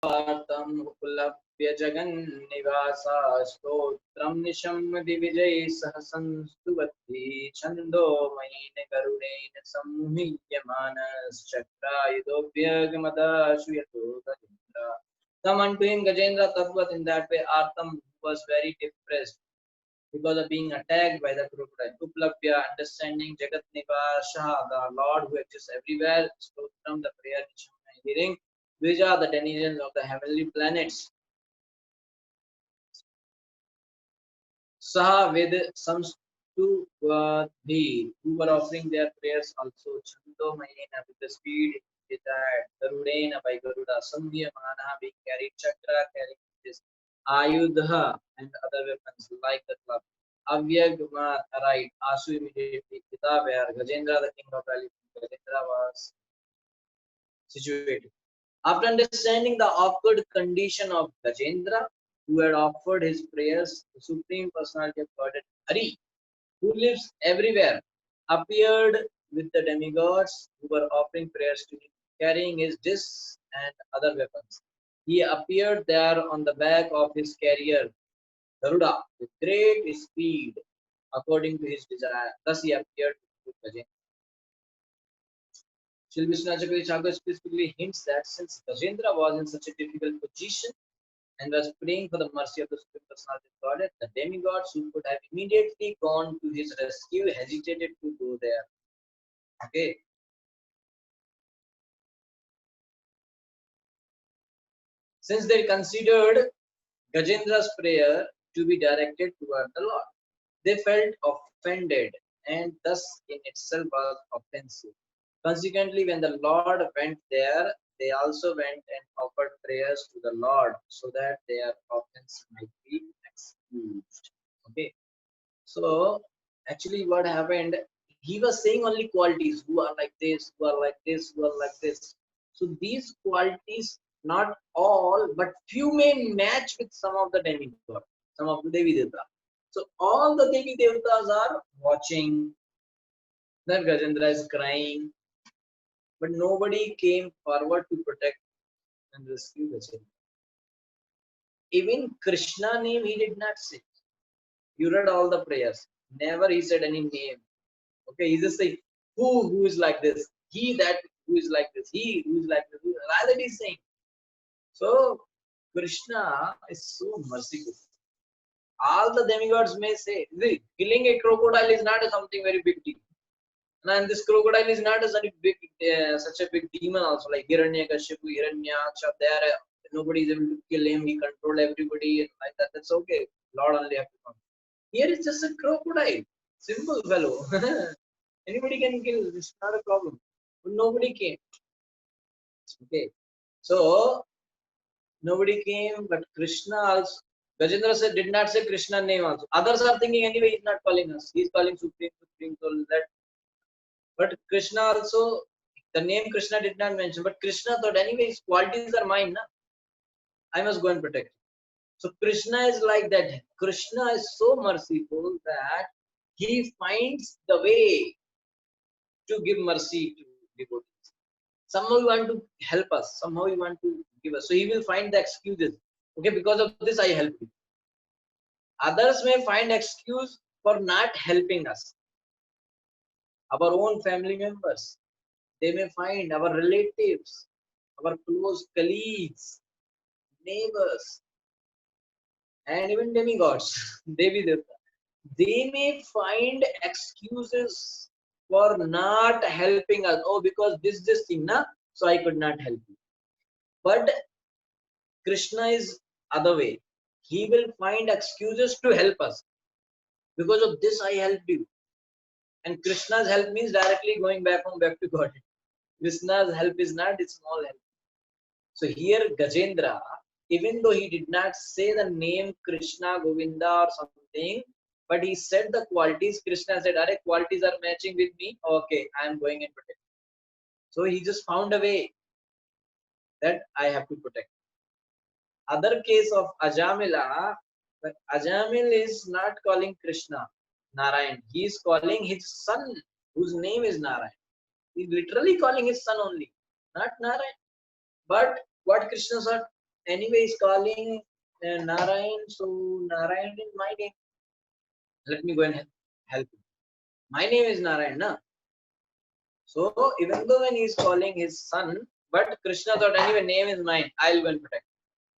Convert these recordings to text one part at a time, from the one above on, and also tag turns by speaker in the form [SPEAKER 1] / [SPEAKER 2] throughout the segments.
[SPEAKER 1] तं उपलभ्य जगन्निवासा स्तोत्रं निशम्य दिविजय सह संस्तुवती छन्दोमयेन गरुडेन सम्मुह्यमानश्चक्रायुधोऽभ्यगमदाशु यतो Gajendra. Come unto him, Gajendra Tatvat. In that way, Artam was very depressed because of being attacked by the crocodile. Uplabhya, understanding Jagat Nivasha, the Lord who exists everywhere. Stotram, the prayer, hearing. Vija, the denizens of the heavenly planets. Saha with Samstuvadhi, who were offering their prayers also. Chando Mayena, with the speed desired. Garudena, by Garuda. Samhya Manaha, being carried. Chakra, carrying this. Ayudha, and other weapons like the club. Avyagma, right. Asu immediately. Kita, where Gajendra, the king of Valley, Gajendra was situated. After understanding the awkward condition of Gajendra, who had offered his prayers, the Supreme Personality of Godhead, Hari, who lives everywhere, appeared with the demigods who were offering prayers to him, carrying his discs and other weapons. He appeared there on the back of his carrier, Garuda, with great speed, according to his desire. Thus he appeared to Gajendra. Shri Vishnu Thakur specifically hints that since Gajendra was in such a difficult position and was praying for the mercy of the Supreme Personality of Godhead, the demigods who could have immediately gone to his rescue hesitated to go there. Okay. Since they considered Gajendra's prayer to be directed toward the Lord, they felt offended and thus in itself was offensive. Consequently, when the Lord went there, they also went and offered prayers to the Lord so that their offense might be excused. Okay. So, actually, what happened? He was saying only qualities who are like this, who are like this, who are like this. So, these qualities, not all, but few may match with some of the demigods, some of the Devi Devta. So, all the Devi Devtas are watching. Then Gajendra is crying. But nobody came forward to protect and rescue Gajendra. Even Krishna name he did not say. You read all the prayers. Never he said any name. Okay, he just say who is like this, he that who is like this, he who is like this. Rather he's saying. So Krishna is so merciful. All the demigods may say, killing a crocodile is not something very big deal. And this crocodile is not such a big demon also, like Hiranyakashipu, Hiranyaksha. There, nobody is able to kill him. He controlled everybody and like that. That's okay. Lord only have to come. Here is just a crocodile. Simple fellow. Anybody can kill. It's not a problem. But nobody came. Okay. So nobody came, but Krishna also. Gajendra said, did not say Krishna name also. Others are thinking anyway. He's not calling us. He's calling Supreme Soul. That. But Krishna also, the name Krishna did not mention, but Krishna thought anyway his qualities are mine, na? I must go and protect him. So Krishna is like that. Krishna is so merciful that he finds the way to give mercy to devotees. Somehow you want to help us, somehow you want to give us. So he will find the excuses. Okay, because of this I help you. Others may find excuse for not helping us. Our own family members. They may find our relatives, our close colleagues, neighbors, and even demigods, Devi Devta. They may find excuses for not helping us. Oh, because this thing, na, so I could not help you. But Krishna is other way. He will find excuses to help us. Because of this, I helped you. And Krishna's help means directly going back home, back to God. Krishna's help is not a small help. So here Gajendra, even though he did not say the name Krishna, Govinda or something, but he said the qualities. Krishna said, "Are qualities are matching with me? Okay, I am going and protect." So he just found a way that I have to protect. Other case of Ajamila, but Ajamil is not calling Krishna Narayan. He is calling his son, whose name is Narayan. He is literally calling his son only, not Narayan. But what Krishna said, anyway is calling Narayan, so Narayan is my name. Let me go and help him. My name is Narayan, na? So even though when he is calling his son, but Krishna thought anyway name is mine, I'll go and protect.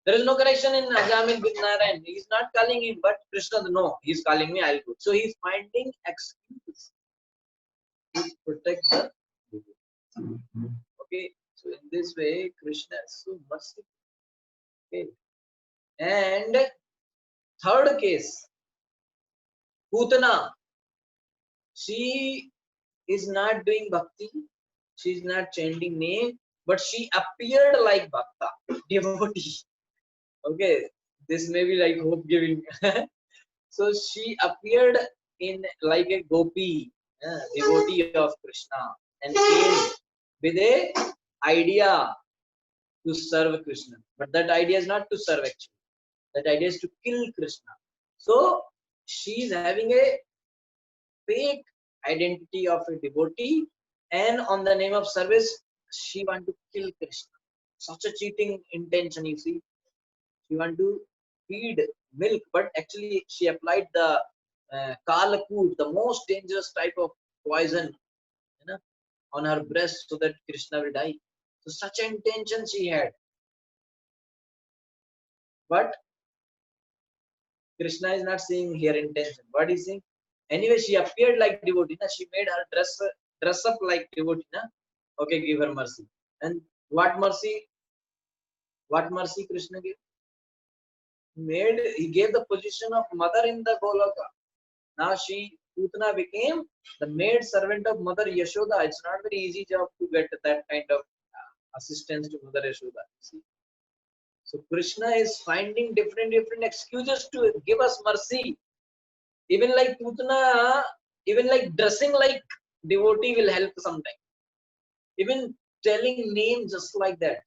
[SPEAKER 1] There is no connection in Ajamil with Narayan. He is not calling him, but Krishna, no, he is calling me, I'll go. So he is finding excuses to protect the devotee. Okay, so in this way, Krishna is so merciful. Okay, and third case, Putana, she is not doing bhakti, she is not chanting name, but she appeared like bhakta, devotee. Okay, this may be like hope giving. So she appeared in like a gopi, devotee of Krishna, and came with a idea to serve Krishna. But that idea is not to serve actually. That idea is to kill Krishna. So she is having a fake identity of a devotee, and on the name of service, she want to kill Krishna. Such a cheating intention, you see. She want to feed milk, but actually she applied the Kalakut, the most dangerous type of poison, you know, on her breast so that Krishna will die. So such an intention she had. But Krishna is not seeing her intention. What is seeing? Anyway, she appeared like devotee. Na? She made her dress up like devotee. Na? Okay, give her mercy. And what mercy? What mercy Krishna gave? He gave the position of mother in the Goloka. Now Putana became the maid servant of Mother Yashoda. It's not very easy job to get that kind of assistance to Mother Yashoda. See? So Krishna is finding different excuses to give us mercy. Even like Putana, even like dressing like devotee will help sometime. Even telling name just like that.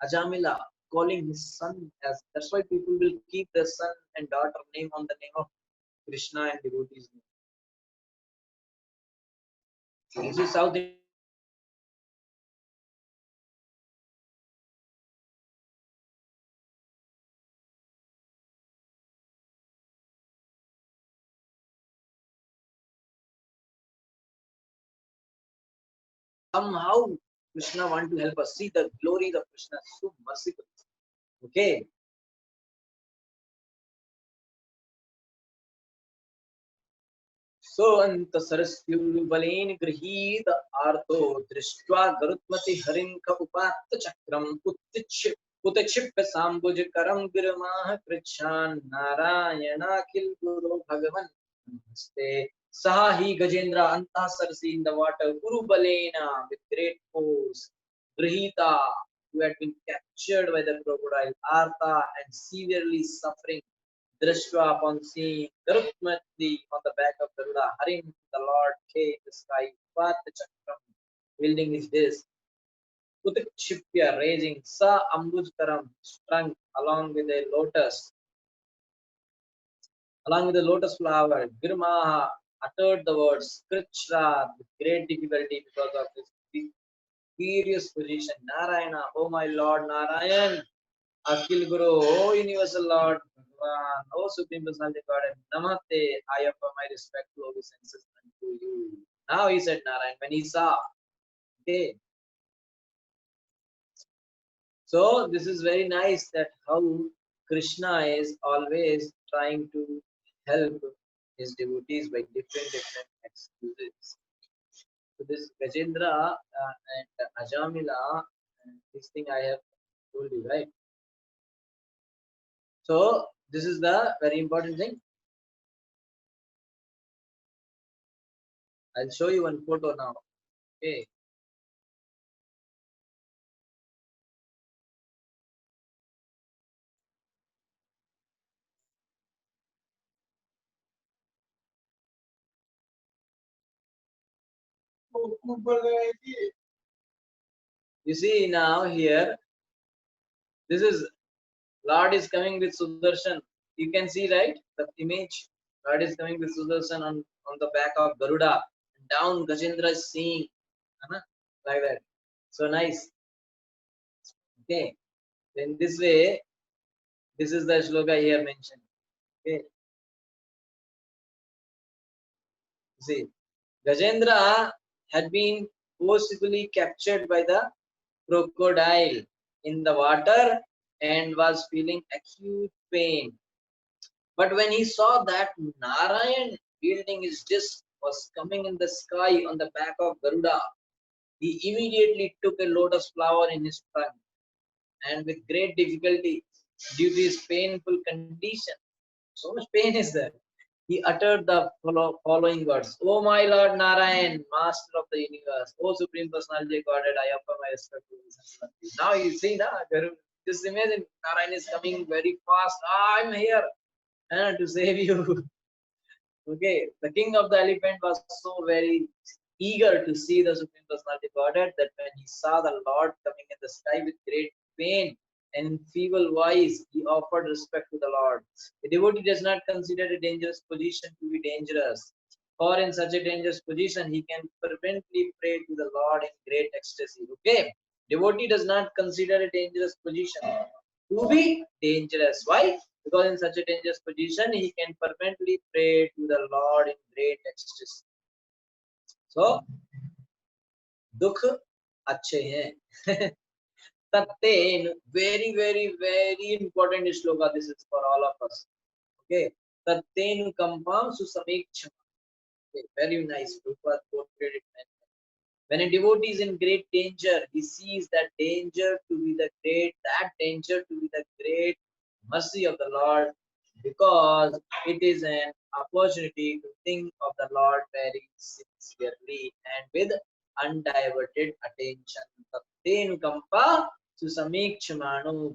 [SPEAKER 1] Ajamila calling his son as, that's why people will keep their son and daughter name on the name of Krishna and devotee's name. This is South somehow Krishna want to help us see the glory of Krishna, so merciful. Okay. So anta sarasvyubalein grihid arto drishtva garutmati harinka upatta chakram utachipya sambuj karam girmah krichan narayana kil guru bhagavan namaste. Saha he Gajendra anta sarsi in the water guru balena with great force grihita, who had been captured by the crocodile artha and severely suffering. Drishva upon seeing Garutmati on the back of Garuda, Harim, the Lord came in the sky, Vat Chakram, wielding his disc, Utakshipya raising, Sa Ambujkaram, strung along with the lotus flower, Girmaha uttered the words Krichra with great difficulty because of his furious position. Narayana, oh my Lord Narayan, Akil Guru, O Universal Lord, Bhagavan, O Supreme Personality God, and Namaste, I offer my respectful obeisances unto you. Now he said Narayan, when he saw, okay. So this is very nice that how Krishna is always trying to help his devotees by different excuses. So this Gajendra and Ajamila, this thing I have told you, right? So this is the very important thing. I'll show you one photo now. Okay. You see now here, this is Lord is coming with Sudarshan. You can see, right? The image. Lord is coming with Sudarshan on the back of Garuda. Down Gajendra is seeing. Like that. So nice. Okay. In this way, this is the shloka here mentioned. Okay. See, Gajendra had been forcibly captured by the crocodile in the water and was feeling acute pain. But when he saw that Narayan wielding his disc was coming in the sky on the back of Garuda, he immediately took a lotus flower in his trunk and with great difficulty, due to his painful condition, so much pain is there, he uttered the following words: "O my Lord Narayan, Master of the universe, O Supreme Personality of Godhead, I offer my respect to this." Now you see, just imagine Narayan is coming very fast. I'm here to save you. Okay, the king of the elephant was so very eager to see the Supreme Personality of Godhead that when he saw the Lord coming in the sky with great pain and in feeble voice, he offered respect to the Lord. A devotee does not consider a dangerous position to be dangerous, for in such a dangerous position, he can fervently pray to the Lord in great ecstasy. Okay, devotee does not consider a dangerous position to be dangerous. Why? Because in such a dangerous position, he can fervently pray to the Lord in great ecstasy. So, dukh अच्छे हैं. Tattein, very, very, very important shloka. This is for all of us. Okay. Tattein kampam susamiksham. Okay. Very nice. Prabhupada quoted it. When a devotee is in great danger, he sees that danger to be the great mercy of the Lord, because it is an opportunity to think of the Lord very sincerely and with undiverted attention. Tatteनु kampa susamikshmano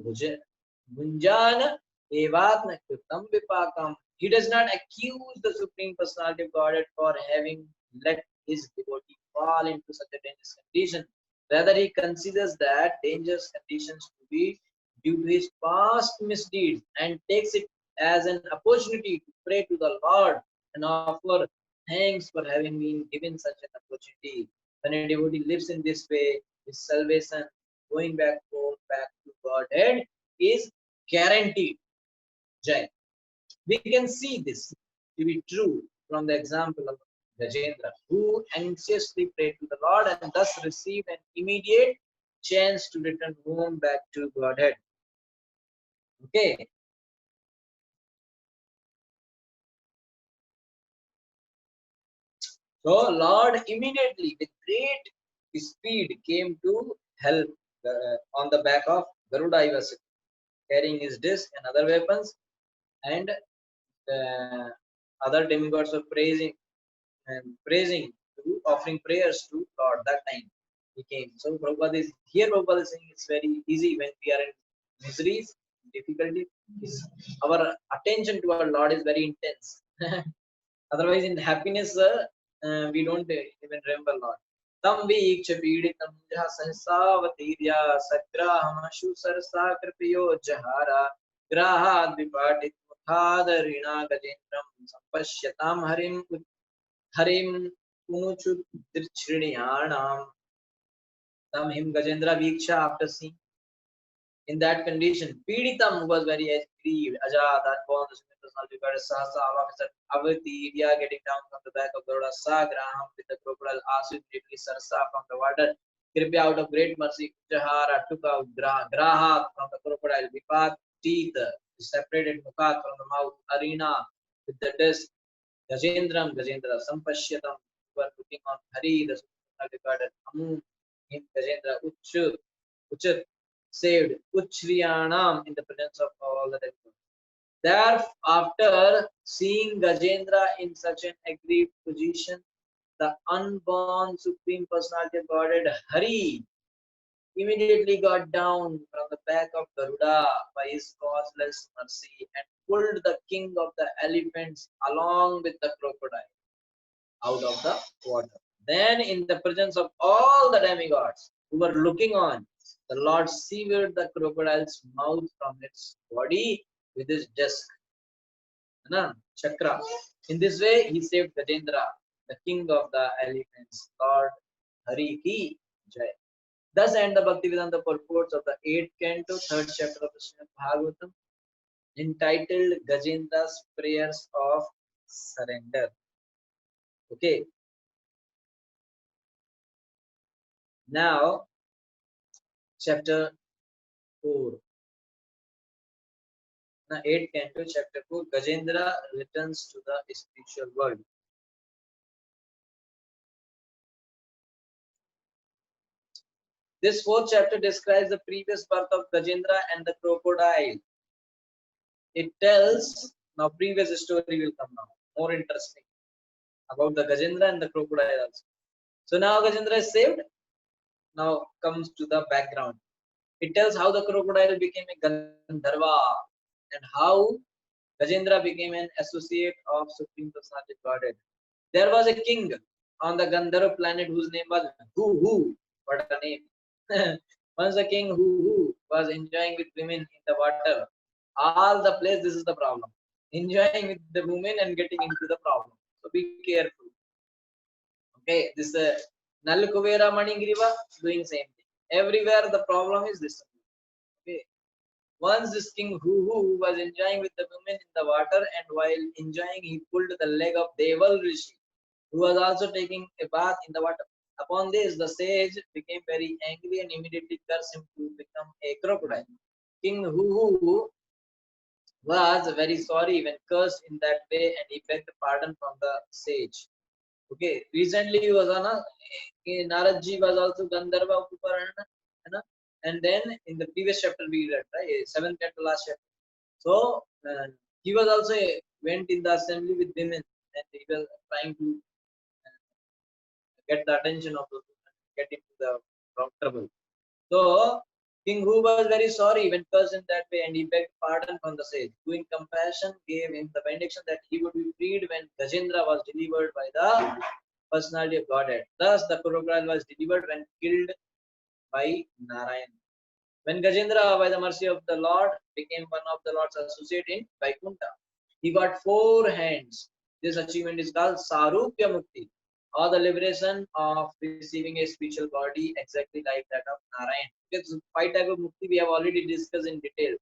[SPEAKER 1] bhunjana evatna kritam vipakam. He does not accuse the Supreme Personality of Godhead for having let his devotee fall into such a dangerous condition. Rather, he considers that dangerous conditions to be due to his past misdeeds and takes it as an opportunity to pray to the Lord and offer thanks for having been given such an opportunity. When a devotee lives in this way, his salvation, going back home, back to Godhead, is guaranteed. Jai. We can see this to be true from the example of Gajendra, who anxiously prayed to the Lord and thus received an immediate chance to return home back to Godhead. Okay. So Lord immediately with great speed came to help on the back of Garuda. He was carrying his disc and other weapons, and other demigods were praising, offering prayers to Lord. That time he came. So Prabhupada is here. Prabhupada is saying it's very easy when we are in miseries, difficulty. Our attention to our Lord is very intense. Otherwise, in happiness, we don't even remember Lord. Tam veeksha pīditam jaha sahasavatīrya sagrahamashu sarasa kripayo jahara grahad vipatit mukhādarina gajendram sampashyatam harim punuchutirchridyanam. Tam him Gajendra Viksha, after seeing in that condition, Pīditam was very grieved. Ajat, that born the Supreme Personality of God, Sahasa officer Avatirya getting down from the back of Garuda, Sagraham with the crocodile asked immediately Sarasa from the water. Kripya, out of great mercy, Jahara took out Graha from the crocodile, Vipat teeth, separated Mukhat from the mouth, Arena with the disc, Gajendra, Sampashyatam, who were looking on Hari, the Supreme Personality of God, Amu, him Gajendra, Uchat, saved Uchriyanam in the presence of all the devils. Thereafter, seeing Gajendra in such an aggrieved position, the unborn Supreme Personality of Godhead, Hari, immediately got down from the back of Garuda by his causeless mercy and pulled the king of the elephants along with the crocodile out of the water. Then, in the presence of all the demigods who were looking on, the Lord severed the crocodile's mouth from its body with his disc, chakra. In this way, he saved Gajendra, the king of the elephants. Lord Hari Ki Jai. Thus end the Bhaktivedanta purports of the 8th canto, 3rd chapter of the Srimad Bhagavatam, entitled Gajendra's Prayers of Surrender. Okay. Now, chapter 4. Now, 8th canto, chapter 4. Gajendra returns to the spiritual world. This 4th chapter describes the previous birth of Gajendra and the crocodile. It tells, now previous story will come now, more interesting, about the Gajendra and the crocodile also. So now Gajendra is saved. Now comes to the background. It tells how the crocodile became a Gandharva and how Gajendra became an associate of Supreme Personality Godhead. There was a king on the Gandharva planet whose name was Hu. What a name! Once the king Hu was enjoying with women in the water. All the place, this is the problem. Enjoying with the women and getting into the problem. So be careful. Okay, this Nalukuvera Manigriva doing same thing. Everywhere the problem is this. Okay. Once this king Hu was enjoying with the women in the water, and while enjoying, he pulled the leg of Deval Rishi, who was also taking a bath in the water. Upon this, the sage became very angry and immediately cursed him to become a crocodile. King Hu was very sorry when cursed in that way, and he begged pardon from the sage. Okay, recently he was on a Naradji was also Gandharva Uparana, and then in the previous chapter we read, right, 7th chapter, last chapter. So he was also went in the assembly with women, and he was trying to get the attention of those women, get into the trouble. So King Hu was very sorry when cursed in that way, and he begged pardon from the sage, who in compassion gave him the benediction that he would be freed when Gajendra was delivered by the personality of Godhead. Thus, the crocodile was delivered when killed by Narayan. When Gajendra, by the mercy of the Lord, became one of the Lord's associate in Vaikuntha, he got 4 hands. This achievement is called Sarupya Mukti, or the liberation of receiving a spiritual body exactly like that of Narayan. Because 5 types of mukti we have already discussed in detail.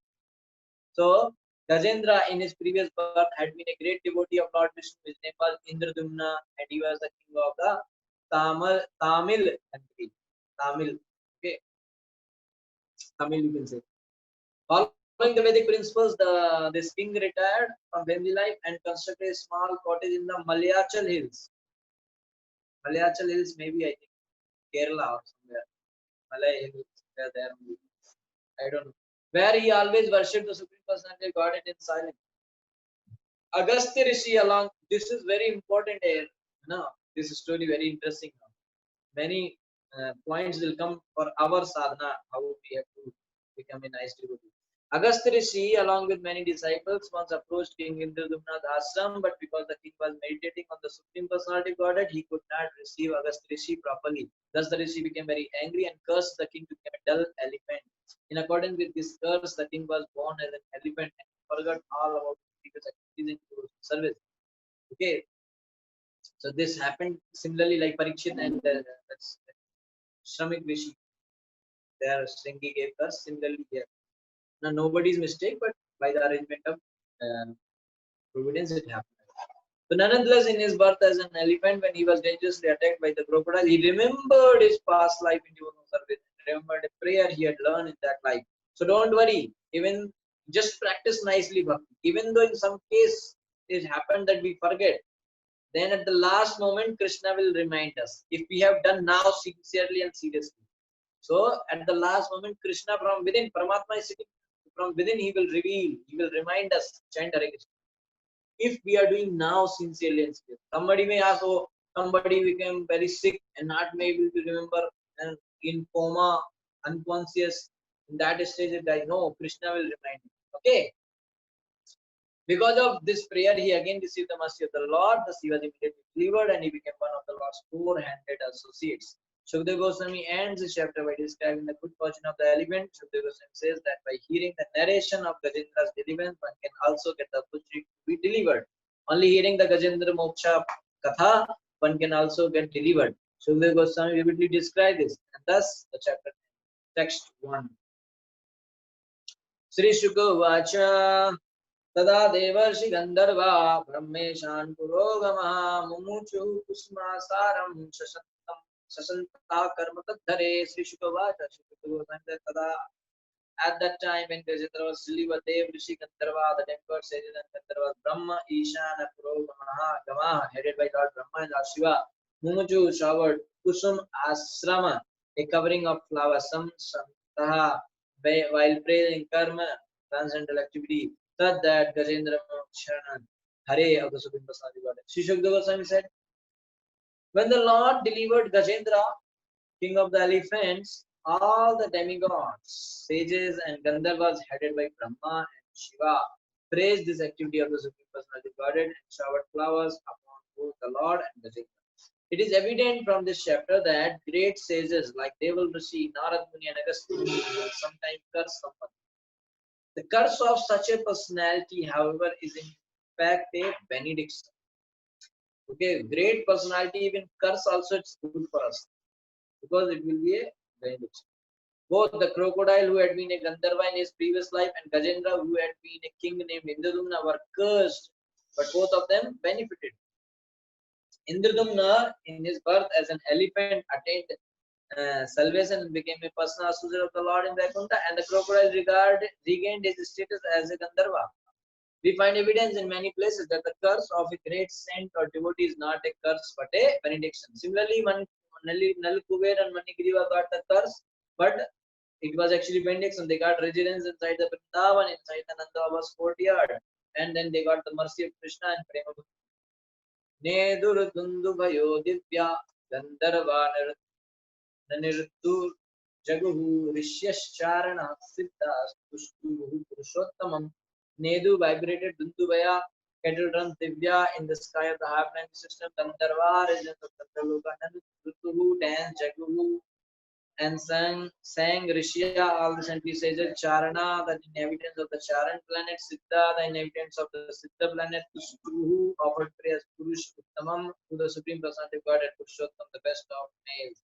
[SPEAKER 1] So Gajendra in his previous birth had been a great devotee of Lord Vishnu. His name was Indradumna, and he was the king of the Tamil country. Tamil, okay, Tamil you can say. Following the Vedic principles, this king retired from family life and constructed a small cottage in the Malayachal Hills. Malayachal Hills, maybe I think Kerala or somewhere. Malay Hills, there. I don't know. Where he always worshipped the Supreme Personality of Godhead in silence. Agastya Rishi along, this is very important here. No, this story very interesting. Many points will come for our sadhana, how we have to become a nice devotee. Agastya Rishi, along with many disciples, once approached King Indradumna's ashram, but because the king was meditating on the Supreme Personality of Godhead, he could not receive Agastya Rishi properly. Thus, the Rishi became very angry and cursed the king to become a dull elephant. In accordance with this curse, the king was born as an elephant and forgot all about his activities in service. Okay, so this happened similarly like Parikshit and Shramik Rishi. Their Shringi gave us similarly here. Now nobody's mistake, but by the arrangement of providence, it happened. So nonetheless, in his birth as an elephant, when he was dangerously attacked by the crocodile, he remembered his past life in devotional service, remembered a prayer he had learned in that life. So don't worry, even just practice nicely bhakti. Even though in some case it happened that we forget, then at the last moment, Krishna will remind us. If we have done now sincerely and seriously. So at the last moment, Krishna from within, Paramatma is sitting from within, he will reveal, he will remind us, chant Hare Krishna. If we are doing now sincerely and seriously. Somebody may ask, oh, somebody became very sick and not able to remember and in coma, unconscious. In that stage, it dies. No, Krishna will remind you. Okay. Because of this prayer, he again received the mercy of the Lord. Thus, he was immediately delivered and he became one of the Lord's 400 associates. Shukdev Goswami ends the chapter by describing the good fortune of the elephant. Shukdev Goswami says that by hearing the narration of Gajendra's deliverance, one can also get the opportunity to be delivered. Only hearing the Gajendra Moksha Katha, one can also get delivered. Sukadeva Goswami vividly described this, and thus the chapter text 1. Sri Shuka Vacha Tada Devarshi Gandharva Brahmeshan Purogama Mumuchu Kusmasaram Sasanta Karma Tadhare Sri Shuka Vacha Shuka Tada. At that time when Gajendra was delivered, Dev Rishi Gandharva, the tempered sages and Gandharvas, Brahma, Ishana, Purogama, Gama, headed by Lord Brahma and Lord Shiva, Mumuchu showered Kusum Asrama, a covering of flowers, some Santaha, while praising karma, transcendental activity, such that Gajendra Sharan, Hare of the Supreme Personality Godhead. Sri Shukdev Goswami said, when the Lord delivered Gajendra, king of the elephants, all the demigods, sages, and Gandharvas headed by Brahma and Shiva praised this activity of the Supreme Personality Godhead and showered flowers upon both the Lord and Gajendra. It is evident from this chapter that great sages like Deval Rishi, Narad Muni, and Agastya Muni will sometimes curse someone. The curse of such a personality, however, is in fact a benediction. Okay, great personality, even curse also it's good for us because it will be a benediction. Both the crocodile who had been a Gandharva in his previous life and Gajendra who had been a king named Indradumna were cursed, but both of them benefited. Indradumna, in his birth as an elephant, attained salvation and became a personal associate of the Lord in Vaikuntha, and the crocodile regained his status as a Gandharva. We find evidence in many places that the curse of a great saint or devotee is not a curse but a benediction. Similarly, Nalkuber and Manigriva got the curse, but it was actually benediction. They got residence inside the Vrindavan, inside the Nanda Baba's courtyard, and then they got the mercy of Krishna and Prema. Nedur Dundubhayo Divya Gandharva Nirtu Jaguhu Rishyasharana Siddhas Pushtuhu Purushottamam. Nedu vibrated Dundubaya cattle drums Divya in the sky of the high planet system. Gandharva regions of Gandharloka Nirtuhu danced Jaguhu and sang Rishya, all the saintly sages, Charana, the inhabitants of the Charan planet, Siddha, the inhabitants of the Siddha planet, Pushtuhu offered prayers Purush Uttamam to the Supreme Personality of God at Purushottam, the best of males.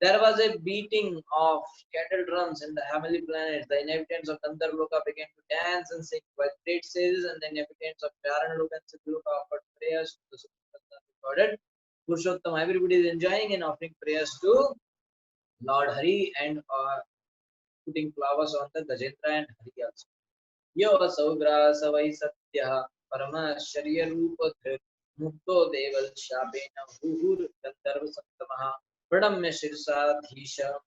[SPEAKER 1] There was a beating of cattle drums in the heavenly planets. The inhabitants of Gandharloka began to dance and sing, while great sages and the inhabitants of Charanloka and Siddhaloka offered prayers to the Supreme Personality of God at Purushottam. Everybody is enjoying and offering prayers to Lord Hari and putting flowers on the Gajendra and Hari also. Yo Saugra Savai Satya Parama Sharya Rupa Mukto Deval Shabena Huhur Gandharva Santamaha Pranamya Sirsadhisham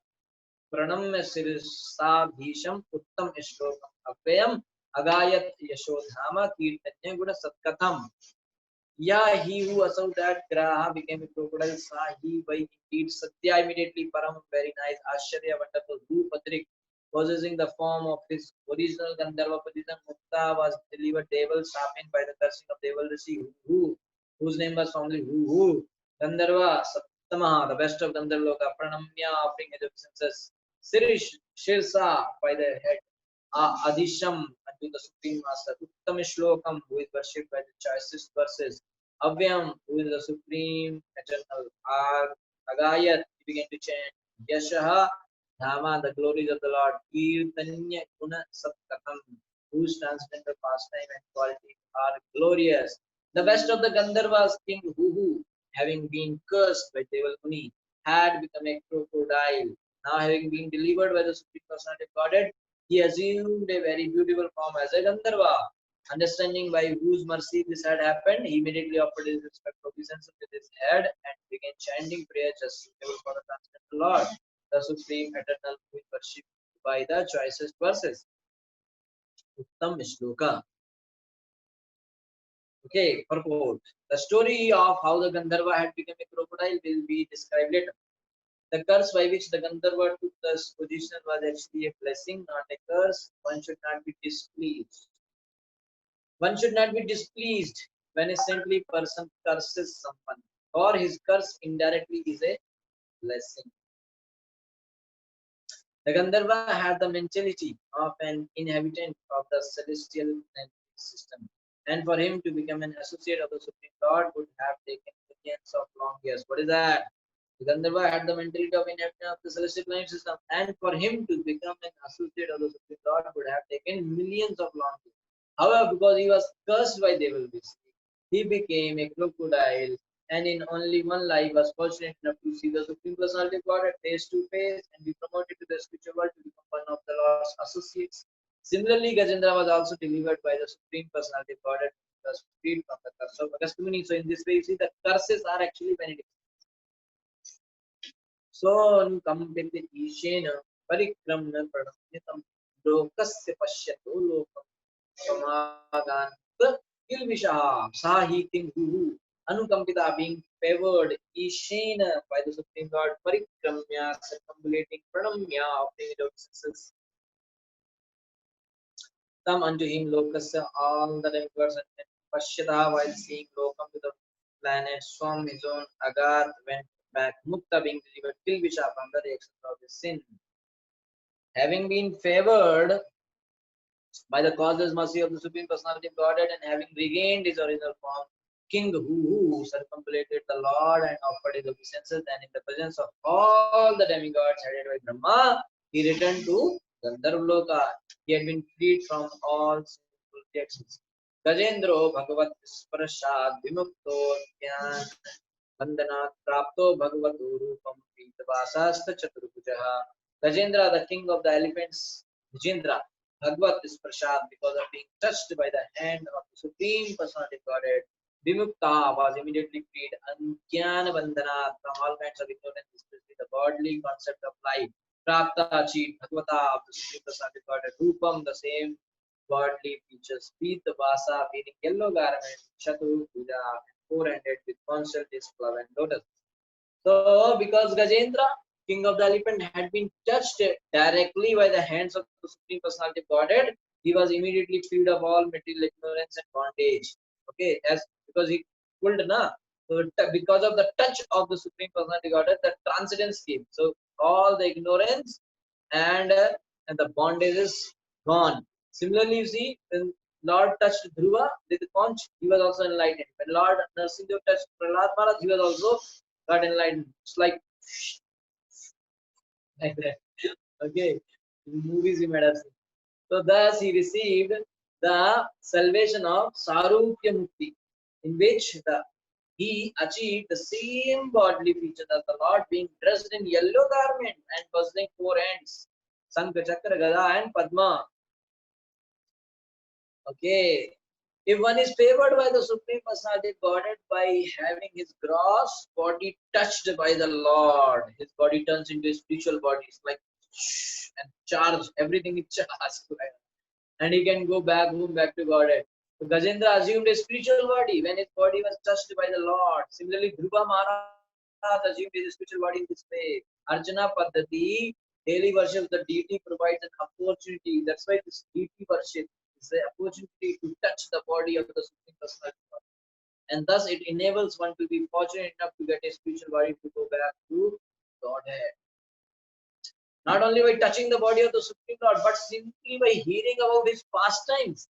[SPEAKER 1] Uttam Ishlokam Abhyam Agayat Yashodhama Kirtanya Guna Satkatham. Yeah, he who assaulted that Graha became a crocodile, saw he by indeed Satya immediately Param, very nice, Ashwarya, wonderful, Rupadrik, possessing the form of his original Gandharva position, Mukta was delivered Deval, sharpened by the cursing of Deval Rishi, whose name was formerly Gandharva, Saptamaha, the best of Gandharloka, Pranamya, offering his obeisances, Sirish, Shirsa, by the head, Adisham, unto the Supreme Master, Uttam Shlokam, who is worshipped by the choicest verses, Avyam, who is the Supreme Eternal, Agayat, he began to chant, Yashaha, Dhama, the glories of the Lord, Kirtanya Guna Satkatham, whose transcendental pastime and quality are glorious. The best of the Gandharvas, King Huhu, having been cursed by Deval Muni, had become a crocodile. Now, having been delivered by the Supreme Personality of Godhead, he assumed a very beautiful form as a Gandharva. Understanding by whose mercy this had happened, he immediately offered his respectful obeisance with his head and began chanting prayers just suitable for the transcendental Lord, the Supreme Eternal, who is worshipped by the choicest verses. Uttam Shloka. Okay, purport. The story of how the Gandharva had become a crocodile will be described later. The curse by which the Gandharva took this position was actually a blessing, not a curse. One should not be displeased. One should not be displeased when a saintly person curses someone, or his curse indirectly is a blessing. The Gandharva had the mentality of an inhabitant of the celestial system, and for him to become an associate of the Supreme Lord would have taken millions of long years. What is that? Gandharva had the mentality of inhabitant of the celestial planet system, and for him to become an associate of the Supreme Lord would have taken millions of long years. However, because he was cursed by Devil Vishnu, he became a crocodile, and in only one life was fortunate enough to see the Supreme Personality of God face to face and be promoted to the spiritual world to become one of the Lord's associates. Similarly, Gajendra was also delivered by the Supreme Personality of God and was freed from the curse of Agastmuni. So, in this way, you see the curses are actually benedictions. सोऽनुकम्पित ईशेन परिक्रम्य प्रणम्यतं लोकस्य पश्यतो लोकं समागान्त किल्बिषः सा he king who anukampita being favored ishena by the supreme god parikramya circumambulating pranamya obtaining without senses come unto him lokasya all the demigods and pashyata while seeing lokam to the planet swam his own agar went back mukta being delivered kilvisha from the reaction of his sin having been favored by the causeless mercy of the Supreme Personality of Godhead and having regained his original form, King who circumambulated the Lord and offered his obeisances, and in the presence of all the demigods headed by Brahma, he returned to Gandharvaloka. He had been freed from all sinful reactions. Gajendro Bhagavat Sprashad Vimukto Jnana Vandanat Prapto Bhagavato Rupam Pitavasasta Chaturbujaha. Gajendra, the king of the elephants, Gajendra, Bhagavat is prasad because of being touched by the hand of the Supreme Personality of Godhead. Vimukta was immediately freed. Anjnana Vandana from all kinds of ignorance, especially the godly concept of life. Prapta achieved Bhagavata of the Supreme Personality of Godhead. Rupam, the same godly features. Pita Vasa, meaning yellow garment. Chatu Puja, four-handed with constant display and lotus. So, because Gajendra, king of the elephant, had been touched directly by the hands of the Supreme Personality of Godhead, he was immediately freed of all material ignorance and bondage. Okay, as because he pulled na, so because of the touch of the Supreme Personality of Godhead, the transcendence came. So all the ignorance and the bondage is gone. Similarly, you see, when Lord touched Dhruva with the conch, he was also enlightened. When Lord Narasimha touched Prahlad Maharaj, he was also got enlightened. It's like that. Okay, movies we might have seen. So thus he received the salvation of Sarupya Mukti, in which he achieved the same bodily feature as the Lord, being dressed in yellow garment and possessing four hands, Sankha, Chakra, Gada, and Padma. Okay. If one is favored by the Supreme Personality of Godhead by having his gross body touched by the Lord, his body turns into a spiritual body. It's like and charge, everything is charged. And he can go back home, back to Godhead. So Gajendra assumed a spiritual body when his body was touched by the Lord. Similarly, Dhruva Maharaj assumed his spiritual body in this way. Archana Paddhati, daily worship, the deity provides an opportunity. That's why this deity worship is the opportunity to touch the body of the Supreme Personality. And thus it enables one to be fortunate enough to get a spiritual body to go back to Godhead. Not only by touching the body of the Supreme Lord, but simply by hearing about his pastimes,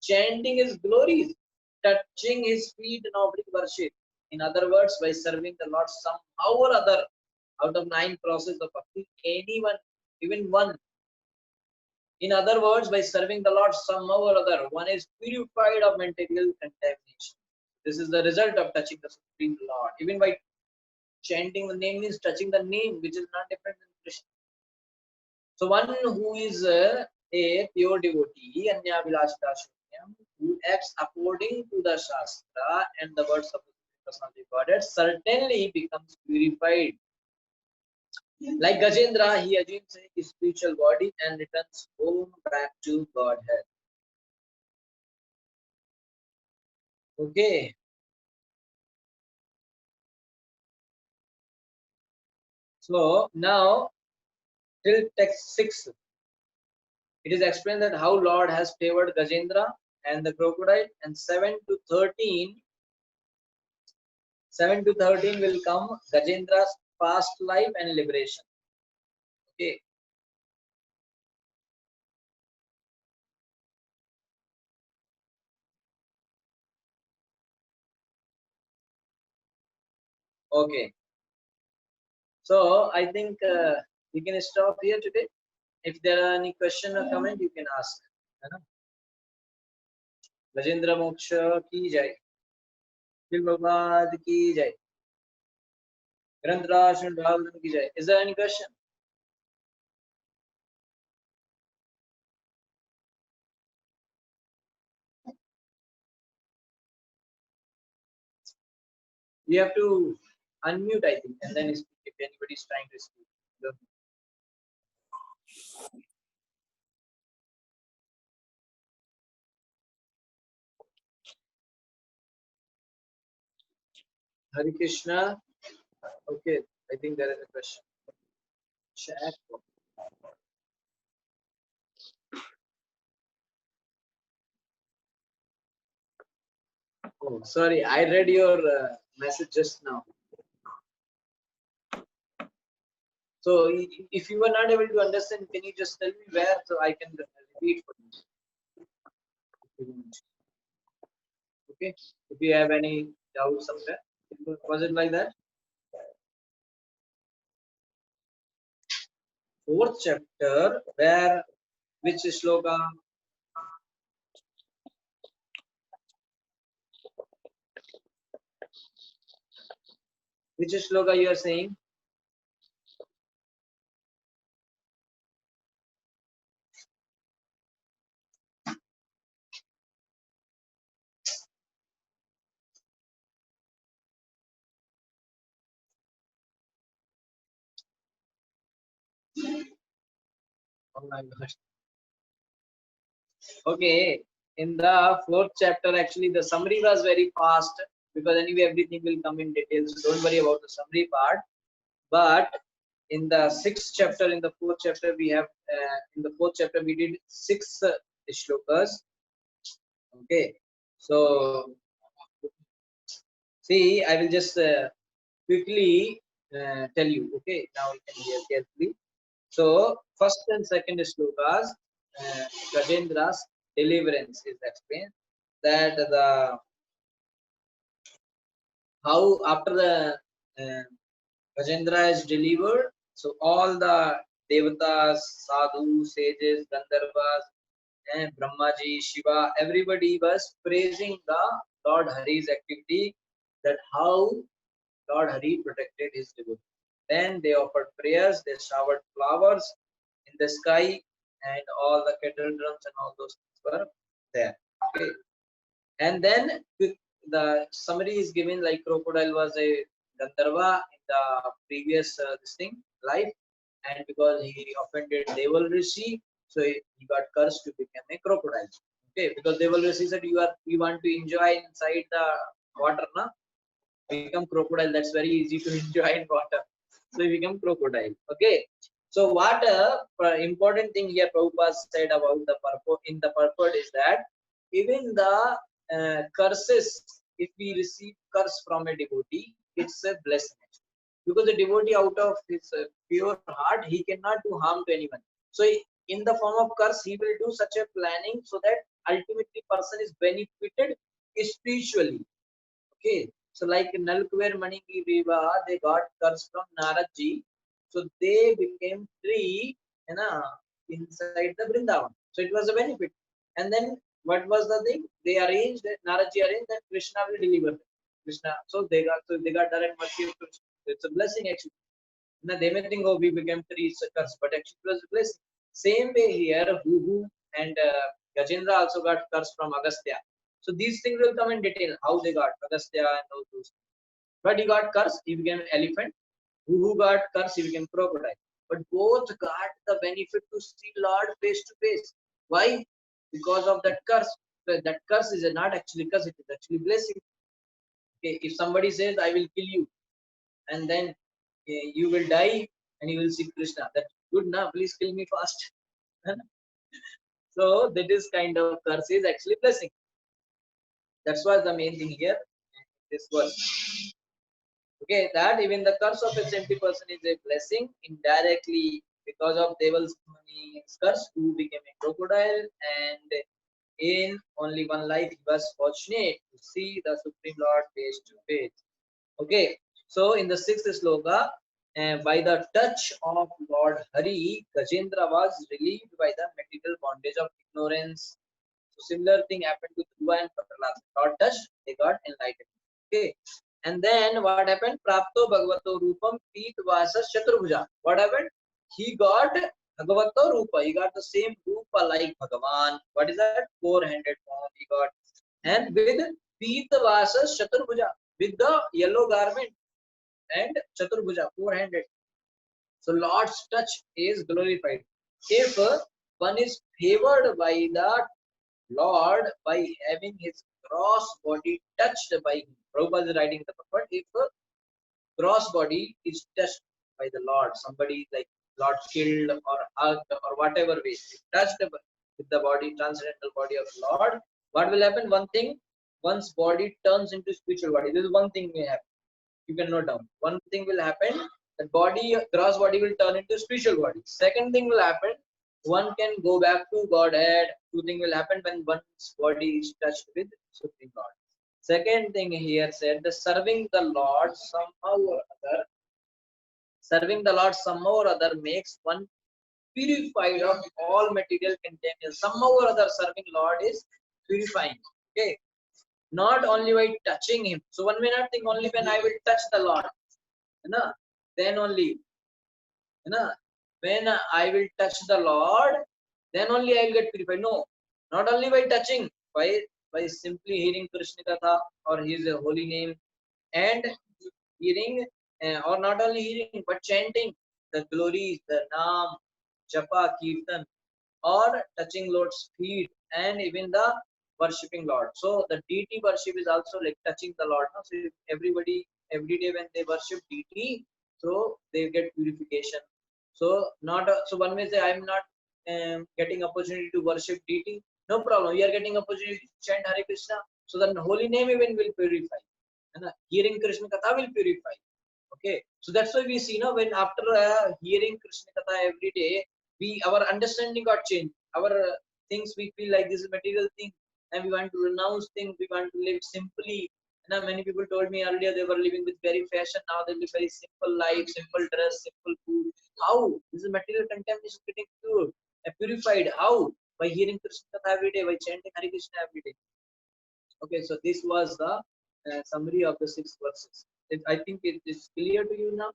[SPEAKER 1] chanting his glories, touching his feet in offering worship. In other words, by serving the Lord somehow or other, out of 9 processes of bhakti, anyone, even one. In other words, by serving the Lord somehow or other, one is purified of material contamination. This is the result of touching the Supreme Lord. Even by chanting the name means touching the name, which is not different than Krishna. So one who is a pure devotee, Anya Vilashitashunyam, who acts according to the Shastra and the words of the Personality of Godhead, certainly becomes purified. Like Gajendra, he assumes his spiritual body and returns home back to Godhead. Okay. So now till text 6, it is explained that how Lord has favored Gajendra and the crocodile, and 7 to 13 will come Gajendra's past life and liberation. Okay. Okay. So I think we can stop here today. If there are any question or comment, you can ask. है ना? गजेंद्र मोक्ष की जय, श्री प्रभुपाद की जय, ग्रंथराज श्री रामचंद्र की जय. Is there any question? You have to unmute, I think, and then speak if anybody is trying to speak. Hare Krishna. Okay, I think there is a question. Chat. Oh, sorry, I read your message just now. So if you were not able to understand, can you just tell me where so I can repeat for you? Okay, if you have any doubt somewhere, was it like that? Fourth chapter, where which shloka? Which shloka you are saying? Oh my gosh. Okay, in the fourth chapter, actually, the summary was very fast because anyway, everything will come in details. So don't worry about the summary part. But in the sixth chapter, in the fourth chapter, we have in the fourth chapter we did six shlokas. Okay, so see, I will just quickly tell you. Okay, now you can hear carefully. So first and second shlokas, Gajendra's deliverance is explained. That the how after the Gajendra is delivered, so all the devatas, sadhu, sages, Gandharvas, and Brahmaji, Shiva, everybody was praising the Lord Hari's activity, that how Lord Hari protected his devotees. Then they offered prayers, they showered flowers in the sky, and all the kettle drums and all those things were there. Okay. And then the summary is given like crocodile was a Gandharva in the previous this thing life, and because he offended Deval Rishi, so he got cursed to become a crocodile. Okay, because Deval Rishi said you want to enjoy inside the water, na? Become crocodile. That's very easy to enjoy in water. So you become crocodile. Okay. So what important thing here Prabhupada said about the purport in the purport is that even the curses, if we receive curse from a devotee, it's a blessing. Because the devotee out of his pure heart, he cannot do harm to anyone. So in the form of curse, he will do such a planning so that ultimately person is benefited spiritually. Okay, so like Nalkuver Maniki Viva, they got curse from Naradji, so they became free, inside the Vrindavan. So it was a benefit. And then what was the thing? They arranged, Naradji arranged that Krishna will deliver them. Krishna, so they got direct mercy of Krishna. It's a blessing actually. Now they may think, oh, we became free, it's a curse, but actually it was a blessing. Same way here, Huhu and Gajendra also got curse from Agastya. So these things will come in detail, how they got Agastya and all those. But he got curse, he became elephant. Who got curse, he became crocodile. But both got the benefit to see Lord face to face. Why? Because of that curse. That curse is not actually curse, it is actually blessing. Okay, if somebody says, I will kill you, and then you will die and you will see Krishna. That's good now. Please kill me fast. So that is kind of curse is actually blessing. That's why the main thing here. This was okay. That even the curse of a saintly person is a blessing indirectly because of Devil's curse, who became a crocodile, and in only one life he was fortunate to see the Supreme Lord face to face. Okay. So in the sixth sloka, by the touch of Lord Hari, Gajendra was relieved by the material bondage of ignorance. So similar thing happened to Dhruva and Prahlad. Lord touched, they got enlightened. Okay. And then what happened? Prapto Bhagavato Rupam Pit Vasa Chaturbhuja. What happened? He got Bhagavato Rupa. He got the same Rupa like Bhagavan. What is that? Four-handed form he got. And with Pit Vasa Chaturbhuja. With the yellow garment and Chaturbhuja, four-handed. So Lord's touch is glorified. If one is favored by the Lord by having his gross body touched by him. Prabhupada is writing the purport. If a gross body is touched by the Lord, somebody like Lord killed or hugged or whatever way, touched with the body, transcendental body of the Lord, what will happen? One thing, one's body turns into spiritual body. This is one thing may happen. You can note down. One thing will happen, the body, gross body will turn into spiritual body. Second thing will happen, one can go back to Godhead. Two things will happen when one's body is touched with Supreme Lord. Second thing here said, the serving the Lord somehow or other, serving the Lord somehow or other makes one purified of all material contaminants. Somehow or other serving Lord is purifying. Okay. Not only by touching him. So one may not think only when I will touch the Lord. Then only. When I will touch the Lord, then only I will get purified. No, not only by touching, by simply hearing Krishna Katha or his holy name and hearing, or not only hearing but chanting the glories, the Naam, Japa, Kirtan, or touching Lord's feet and even the worshipping Lord. So the deity worship is also like touching the Lord. So if everybody every day when they worship deity, so they get purification. So so one may say I am not getting opportunity to worship deity. No problem. We are getting opportunity to chant Hare Krishna. So the holy name even will purify. And hearing Krishna Katha will purify. Okay. So that's why we see now when after hearing Krishna Katha every day, our understanding got changed. Our things we feel like this is material thing, and we want to renounce things. We want to live simply. Many people told me earlier they were living with very fashion. Now they live very simple life, simple dress, simple food. How? This is material contamination getting purified. How? By hearing Krishna Katha every day, by chanting Hare Krishna every day. Okay, so this was the summary of the 6 verses. I think it is clear to you now.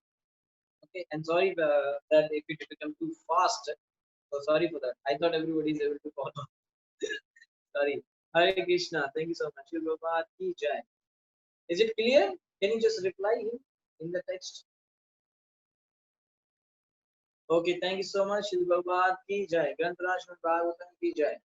[SPEAKER 1] Okay, and sorry that if it become too fast. So sorry for that. I thought everybody is able to follow. Sorry. Hare Krishna. Thank you so much. Shri Prabhupada ki jai. Is it clear? Can you just reply in the text? Okay, thank you so much. Shri Prabhupada ki jai. Granth Raj Bhagavatam ki jai.